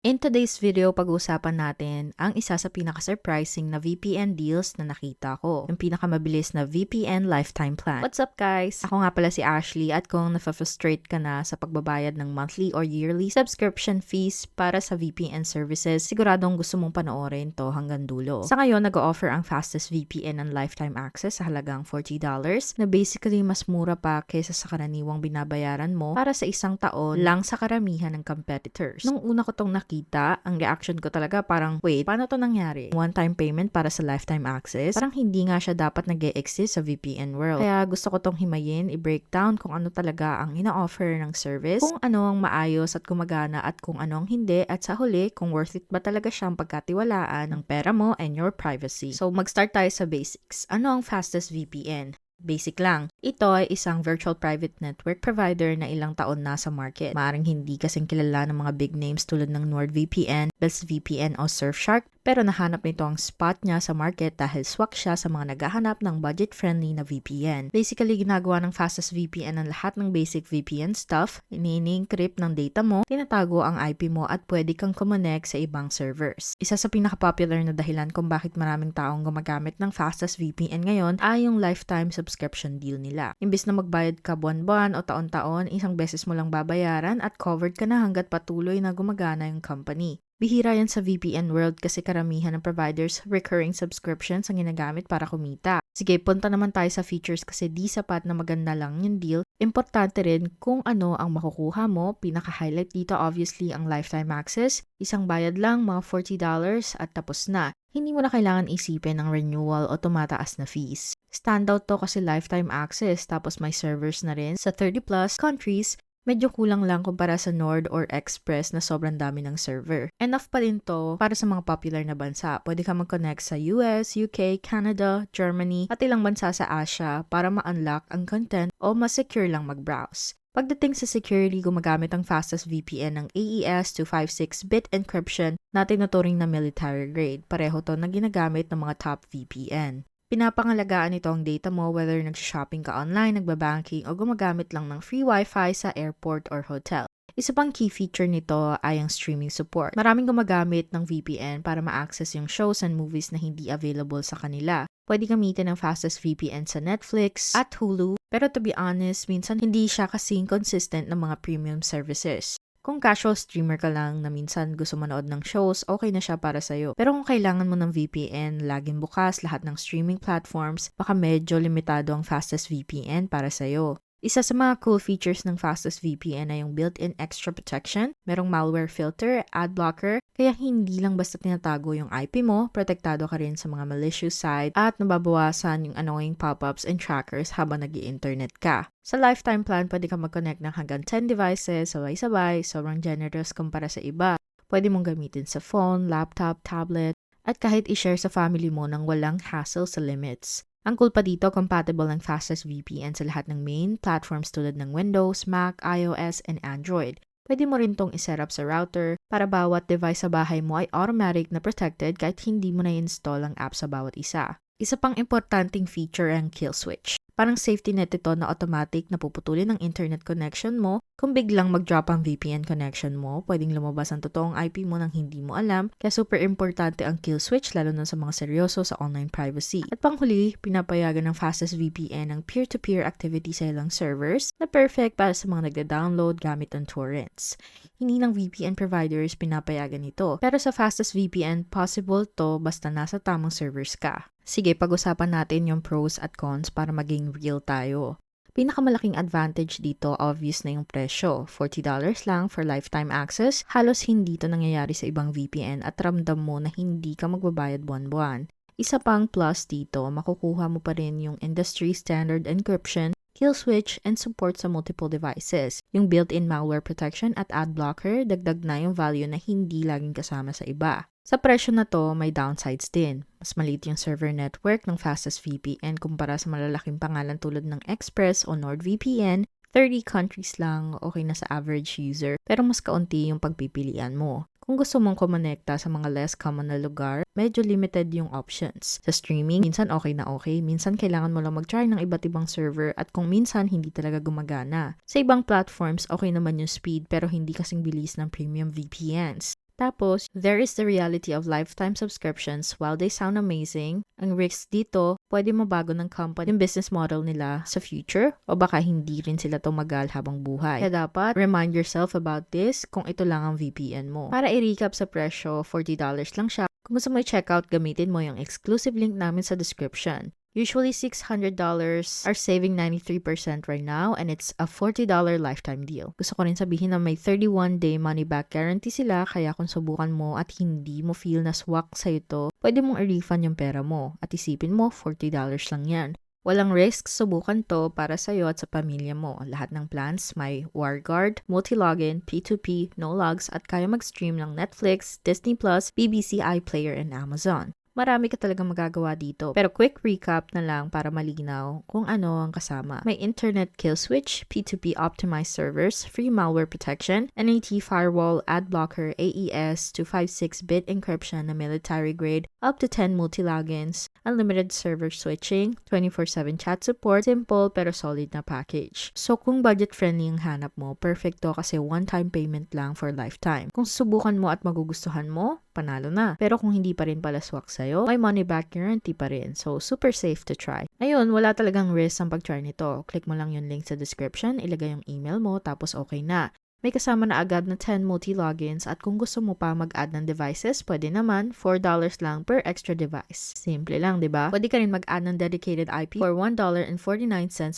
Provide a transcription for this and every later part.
In today's video, pag-uusapan natin ang isa sa pinaka-surprising na VPN deals na nakita ko. Yung pinakamabilis na VPN lifetime plan. What's up guys? Ako nga pala si Ashley at kung nafa-frustrate ka na sa pagbabayad ng monthly or yearly subscription fees para sa VPN services, siguradong gusto mong panoorin to hanggang dulo. Sa ngayon, nag-o-offer ang fastest VPN ng lifetime access sa halagang $40 na basically mas mura pa kaysa sa karaniwang binabayaran mo para sa isang taon lang sa karamihan ng competitors. Nung una ko tong nakita, ang reaction ko talaga parang, wait, paano to nangyari? One-time payment para sa lifetime access? Parang hindi nga siya dapat nag-e-exist sa VPN world. Kaya gusto ko tong himayin, i-breakdown kung ano talaga ang ina-offer ng service, kung ano ang maayos at gumagana at kung ano ang hindi, at sa huli, kung worth it ba talaga siyang pagkatiwalaan ng pera mo and your privacy. So, mag-start tayo sa basics. Ano ang fastest VPN? Basic lang. Ito ay isang virtual private network provider na ilang taon na sa market. Maaring hindi kasing kilala ng mga big names tulad ng NordVPN, BestVPN o Surfshark, pero nahanap nito ang spot niya sa market dahil swak siya sa mga naghahanap ng budget-friendly na VPN. Basically, ginagawa ng fastest VPN ang lahat ng basic VPN stuff, ini-encrypt ng data mo, tinatago ang IP mo at pwede kang connect sa ibang servers. Isa sa pinaka-popular na dahilan kung bakit maraming taong gumagamit ng fastest VPN ngayon ay yung lifetime subscription deal nila. Imbis na magbayad ka buwan-buwan o taon-taon, isang beses mo lang babayaran at covered ka na hanggat patuloy na gumagana yung company. Bihira yan sa VPN world kasi karamihan ng providers recurring subscriptions ang ginagamit para kumita. Sige, punta naman tayo sa features kasi di sapat na maganda lang yung deal. Importante rin kung ano ang makukuha mo. Pinaka-highlight dito obviously ang lifetime access. Isang bayad lang, mga $40 at tapos na. Hindi mo na kailangan isipin ng renewal o tumataas na fees. Standout to kasi lifetime access tapos may servers na rin sa 30 plus countries. Medyo kulang lang kumpara sa Nord or Express na sobrang dami ng server. Enough pa rin to para sa mga popular na bansa. Pwede ka mag-connect sa US, UK, Canada, Germany, at ilang bansa sa Asia para ma-unlock ang content o mas-secure lang mag-browse. Pagdating sa security, gumagamit ang fastest VPN ng AES 256-bit encryption na tinuturing na military grade. Pareho to na ginagamit ng mga top VPN. Pinapangalagaan nito ang data mo whether nag-shopping ka online, nagbabanking o gumagamit lang ng free wifi sa airport or hotel. Isa pang key feature nito ay ang streaming support. Maraming gumagamit ng VPN para ma-access yung shows and movies na hindi available sa kanila. Pwede gamitin ang fastest VPN sa Netflix at Hulu, pero to be honest, minsan hindi siya kasing consistent ng mga premium services. Kung casual streamer ka lang na minsan gusto manood ng shows, okay na siya para sa'yo. Pero kung kailangan mo ng VPN, laging bukas lahat ng streaming platforms, baka medyo limitado ang fastest VPN para sa'yo. Isa sa mga cool features ng fastest VPN ay yung built-in extra protection, merong malware filter, ad blocker, kaya hindi lang basta tinatago yung IP mo, protektado ka rin sa mga malicious site at nababawasan yung annoying pop-ups and trackers habang nag-i-internet ka. Sa lifetime plan, pwede ka mag-connect ng hanggang 10 devices, sabay-sabay, sobrang generous kumpara sa iba. Pwede mong gamitin sa phone, laptop, tablet, at kahit i-share sa family mo nang walang hassle sa limits. Ang cool pa dito, compatible ang fastest VPN sa lahat ng main platforms tulad ng Windows, Mac, iOS, and Android. Pwede mo rin tong iset up sa router para bawat device sa bahay mo ay automatic na protected kahit hindi mo na-install ang app sa bawat isa. Isa pang importanteng feature ang kill switch. Parang safety net ito na automatic na puputulin ang internet connection mo. Kung biglang mag-drop ang VPN connection mo, pwedeng lumabas ang totoong IP mo nang hindi mo alam. Kaya super importante ang kill switch lalo na sa mga seryoso sa online privacy. At panghuli, pinapayagan ng fastest VPN ang peer-to-peer activity sa ilang servers na perfect para sa mga nagda-download gamit ng torrents. Hindi ng VPN providers pinapayagan ito. Pero sa fastest VPN, possible to basta nasa tamang servers ka. Sige, pag-usapan natin yung pros at cons para maging real tayo. Pinakamalaking advantage dito, obvious na yung presyo. $40 lang for lifetime access. Halos hindi to nangyayari sa ibang VPN at ramdam mo na hindi ka magbabayad buwan-buwan. Isa pang plus dito, makukuha mo pa rin yung industry standard encryption, kill switch, and support sa multiple devices. Yung built-in malware protection at ad blocker, dagdag na yung value na hindi laging kasama sa iba. Sa presyo na to, may downsides din. Mas maliit yung server network ng fastest VPN kumpara sa malalaking pangalan tulad ng Express o NordVPN. 30 countries lang, okay na sa average user, pero mas kaunti yung pagpipilian mo. Kung gusto mong kumonekta sa mga less common na lugar, medyo limited yung options. Sa streaming, minsan okay na okay, minsan kailangan mo lang mag-try ng iba't ibang server at kung minsan hindi talaga gumagana. Sa ibang platforms, okay naman yung speed pero hindi kasing bilis ng premium VPNs. Tapos, there is the reality of lifetime subscriptions. While they sound amazing, ang risks dito, pwede mabago ng company yung business model nila sa future o baka hindi rin sila tumagal habang buhay. Kaya dapat, remind yourself about this kung ito lang ang VPN mo. Para i-recap sa presyo, $40 lang siya. Kung gusto mo i-check out, gamitin mo yung exclusive link namin sa description. Usually $600 are saving 93% right now and it's a $40 lifetime deal. Gusto ko rin sabihin na may 31-day money-back guarantee sila kaya kung subukan mo at hindi mo feel na swak sa ito, pwede mong i-refund yung pera mo at isipin mo $40 lang yan. Walang risk, subukan to para sa'yo at sa pamilya mo. Lahat ng plans may WarGuard, multi-login, P2P, no logs at kaya mag-stream ng Netflix, Disney+, BBC iPlayer and Amazon. Marami ka talagang magagawa dito. Pero quick recap na lang para malinaw kung ano ang kasama. May internet kill switch, P2P optimized servers, free malware protection, NAT firewall, ad blocker, AES, 256-bit encryption na military grade, up to 10 multi-logins, unlimited server switching, 24/7 chat support, simple pero solid na package. So kung budget-friendly ang hanap mo, perfect to kasi one-time payment lang for lifetime. Kung susubukan mo at magugustuhan mo, panalo na. Pero kung hindi pa rin pala swak sa'yo, may money back guarantee pa rin. So, super safe to try. Ayun, wala talagang risk ang pag-try nito. Click mo lang yung link sa description, ilagay yung email mo, tapos okay na. May kasama na agad na 10 multi-logins at kung gusto mo pa mag-add ng devices, pwede naman $4 lang per extra device. Simple lang, di ba? Pwede ka rin mag-add ng dedicated IP for $1.49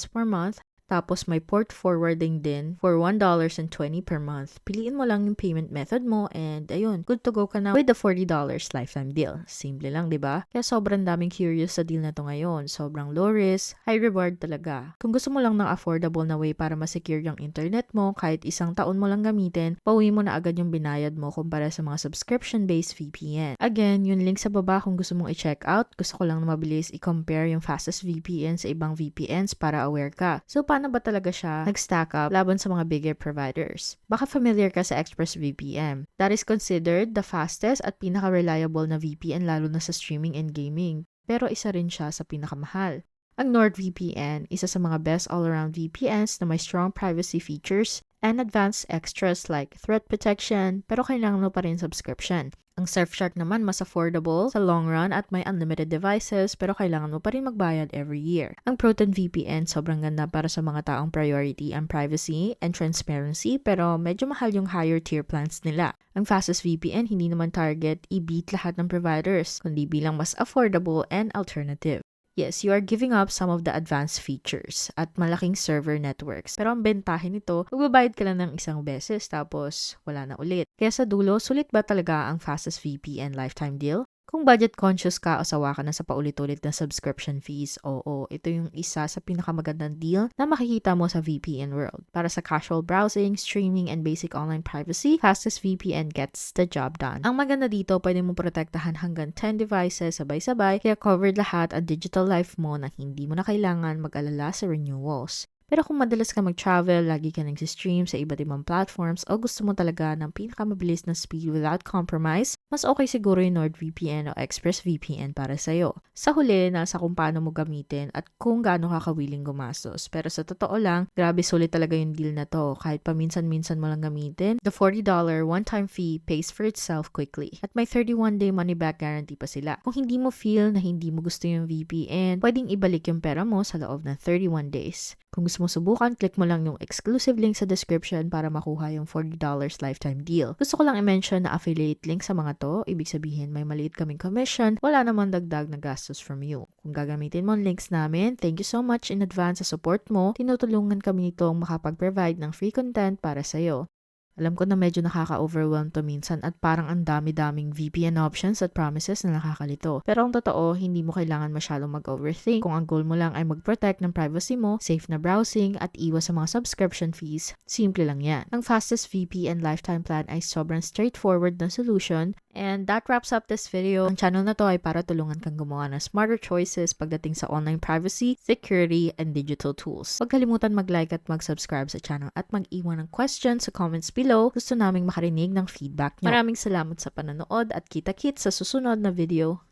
per month. Tapos may port forwarding din for $1.20 per month. Piliin mo lang yung payment method mo and ayun, good to go ka na with the $40 lifetime deal. Simple lang, di ba? Kaya sobrang daming curious sa deal na to ngayon. Sobrang low risk, high reward talaga. Kung gusto mo lang ng affordable na way para ma-secure yung internet mo, kahit isang taon mo lang gamitin, pauwi mo na agad yung binayad mo kumpara sa mga subscription-based VPN. Again, yung link sa baba kung gusto mong i-check out. Gusto ko lang na mabilis i-compare yung fastest VPN sa ibang VPNs para aware ka. So, paano ba talaga siya nag-stack up laban sa mga bigger providers? Baka familiar ka sa ExpressVPN. That is considered the fastest at pinaka-reliable na VPN lalo na sa streaming and gaming. Pero isa rin siya sa pinakamahal. Ang NordVPN, isa sa mga best all-around VPNs na may strong privacy features and advanced extras like threat protection, pero kailangan mo pa rin subscription. Ang Surfshark naman mas affordable sa long run at may unlimited devices pero kailangan mo pa rin magbayad every year. Ang Proton VPN sobrang ganda para sa mga taong priority ang privacy and transparency pero medyo mahal yung higher tier plans nila. Ang fastest VPN hindi naman target i-beat lahat ng providers kundi bilang mas affordable and alternative. Yes, you are giving up some of the advanced features at malaking server networks. Pero ang bentahe nito, magbabayad ka lang ng isang beses tapos wala na ulit. Kaya sa dulo, sulit ba talaga ang fastest VPN lifetime deal? Kung budget conscious ka o sawa ka na sa paulit-ulit na subscription fees, oo, ito yung isa sa pinakamagandang deal na makikita mo sa VPN world. Para sa casual browsing, streaming, and basic online privacy, fastest VPN gets the job done. Ang maganda dito, pwede mo protektahan hanggang 10 devices sabay-sabay, kaya covered lahat ang digital life mo na hindi mo na kailangan mag-alala sa renewals. Pero kung madalas ka mag-travel, lagi ka nag-stream sa iba't ibang platforms o gusto mo talaga ng pinakamabilis na speed without compromise, mas okay siguro yung NordVPN o ExpressVPN para sa'yo. Sa huli, nasa kung paano mo gamitin at kung gaano ka kawiling gumastos. Pero sa totoo lang, grabe sulit talaga yung deal na to. Kahit paminsan-minsan mo lang gamitin, the $40 one-time fee pays for itself quickly. At may 31-day money-back guarantee pa sila. Kung hindi mo feel na hindi mo gusto yung VPN, pwedeng ibalik yung pera mo sa loob ng 31 days. Kung gusto mo subukan, click mo lang yung exclusive link sa description para makuha yung $40 lifetime deal. Gusto ko lang i-mention na affiliate link sa mga to, ibig sabihin may maliit kaming commission, wala naman dagdag na gastos from you. Kung gagamitin mo ang links namin, thank you so much in advance sa support mo. Tinutulungan kami nitong makapag-provide ng free content para sa'yo. Alam ko na medyo nakaka-overwhelm to minsan at parang ang dami-daming VPN options at promises na nakakalito. Pero ang totoo, hindi mo kailangan masyadong mag-overthink. Kung ang goal mo lang ay mag-protect ng privacy mo, safe na browsing, at iwas sa mga subscription fees, simple lang yan. Ang fastest VPN lifetime plan ay sobrang straightforward na solution. And that wraps up this video. Ang channel na to ay para tulungan kang gumawa ng smarter choices pagdating sa online privacy, security, and digital tools. Huwag kalimutan mag-like at mag-subscribe sa channel at mag-iwan ng questions sa comments below. Gusto naming makarinig ng feedback nyo. Maraming salamat sa panonood at kita-kits sa susunod na video.